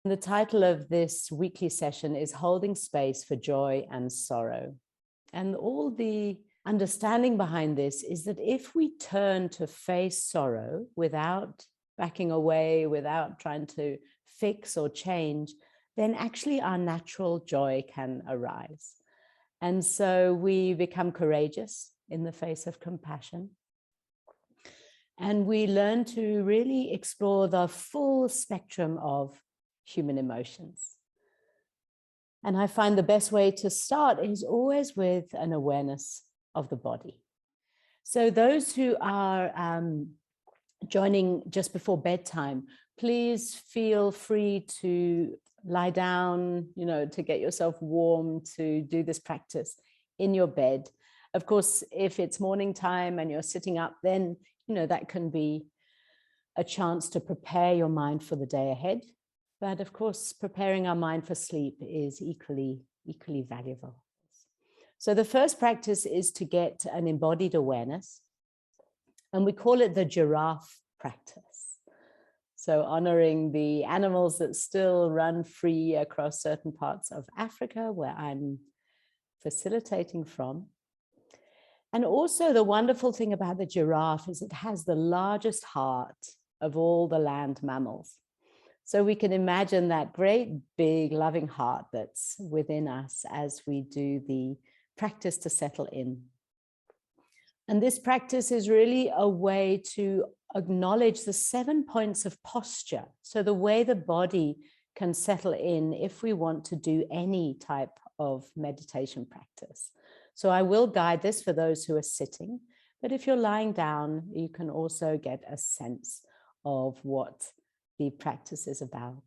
The title of this weekly session is Holding Space for Joy and Sorrow. And all the understanding behind this is that if we turn to face sorrow without backing away, without trying to fix or change, then actually our natural joy can arise. And so we become courageous in the face of compassion. And we learn to really explore the full spectrum of human emotions. And I find the best way to start is always with an awareness of the body. So those who are joining just before bedtime, please feel free to lie down, to get yourself warm, to do this practice in your bed. Of course, if it's morning time and you're sitting up, then, that can be a chance to prepare your mind for the day ahead. But of course, preparing our mind for sleep is equally valuable. So the first practice is to get an embodied awareness, and we call it the giraffe practice. So honoring the animals that still run free across certain parts of Africa where I'm facilitating from. And also the wonderful thing about the giraffe is it has the largest heart of all the land mammals. So we can imagine that great, big, loving heart that's within us as we do the practice to settle in. And this practice is really a way to acknowledge the 7 points of posture. So the way the body can settle in if we want to do any type of meditation practice. So I will guide this for those who are sitting, but if you're lying down, you can also get a sense of what the practice is about.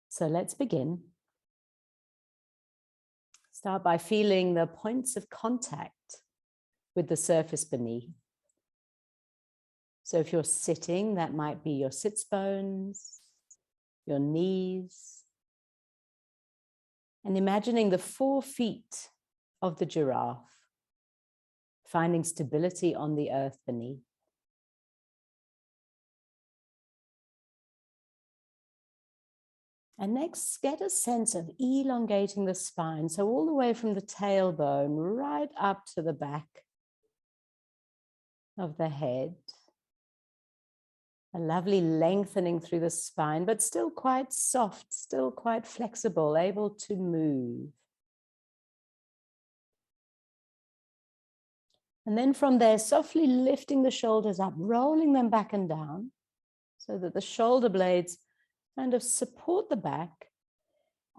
So let's begin. Start by feeling the points of contact with the surface beneath. So if you're sitting, that might be your sits bones, your knees, and imagining the 4 feet of the giraffe, finding stability on the earth beneath. And next, get a sense of elongating the spine. So all the way from the tailbone right up to the back of the head. A lovely lengthening through the spine, but still quite soft, still quite flexible, able to move. And then from there, softly lifting the shoulders up, rolling them back and down so that the shoulder blades kind of support the back.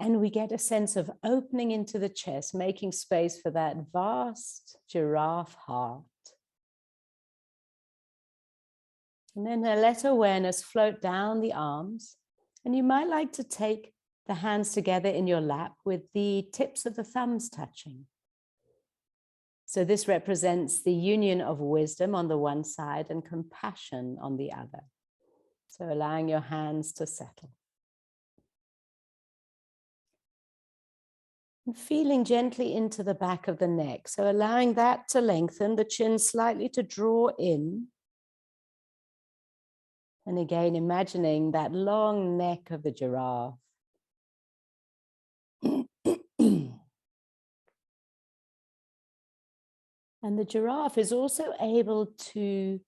And we get a sense of opening into the chest, making space for that vast giraffe heart. And then let awareness float down the arms. And you might like to take the hands together in your lap with the tips of the thumbs touching. So this represents the union of wisdom on the one side and compassion on the other. So allowing your hands to settle. And feeling gently into the back of the neck. So allowing that to lengthen, the chin slightly to draw in. And again, imagining that long neck of the giraffe. And the giraffe is also able to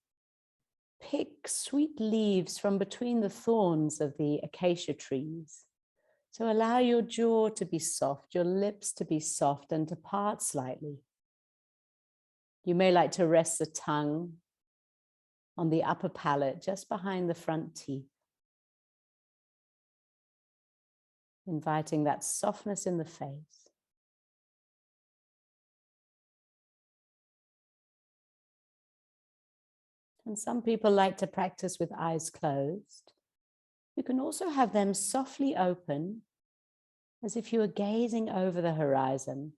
pick sweet leaves from between the thorns of the acacia trees. So allow your jaw to be soft, your lips to be soft and to part slightly. You may like to rest the tongue on the upper palate, just behind the front teeth. Inviting that softness in the face. And some people like to practice with eyes closed. You can also have them softly open, as if you were gazing over the horizon.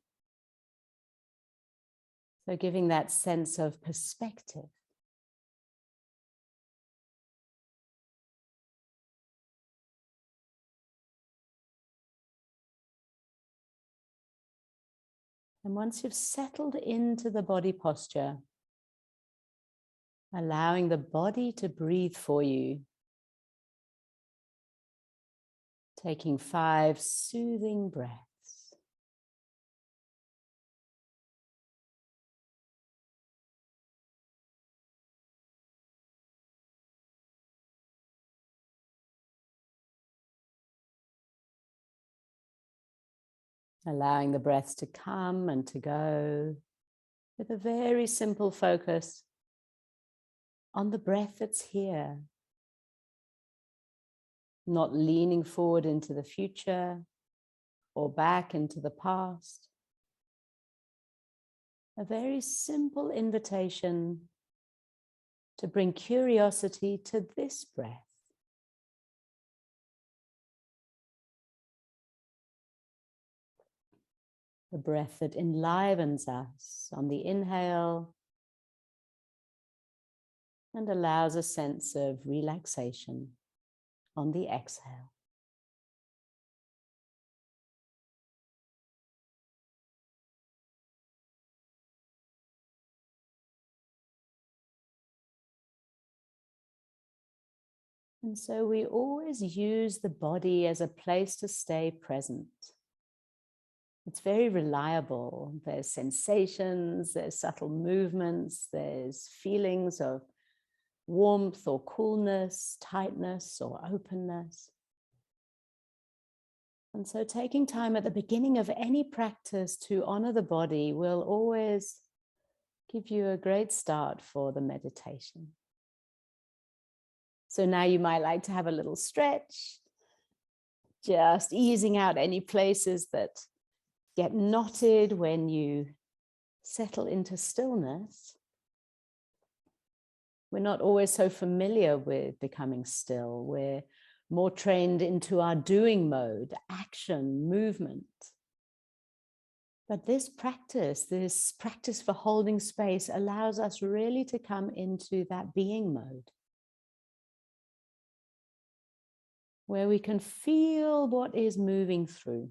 So giving that sense of perspective. And once you've settled into the body posture, allowing the body to breathe for you. Taking 5 soothing breaths. Allowing the breaths to come and to go with a very simple focus on the breath that's here. Not leaning forward into the future or back into the past. A very simple invitation to bring curiosity to this breath. The breath that enlivens us on the inhale and allows a sense of relaxation on the exhale. And so we always use the body as a place to stay present. It's very reliable. There's sensations, there's subtle movements, there's feelings of warmth or coolness, tightness or openness. And so taking time at the beginning of any practice to honor the body will always give you a great start for the meditation. So now you might like to have a little stretch, just easing out any places that get knotted when you settle into stillness. We're not always so familiar with becoming still. We're more trained into our doing mode, action, movement. But this practice for holding space allows us really to come into that being mode, where we can feel what is moving through.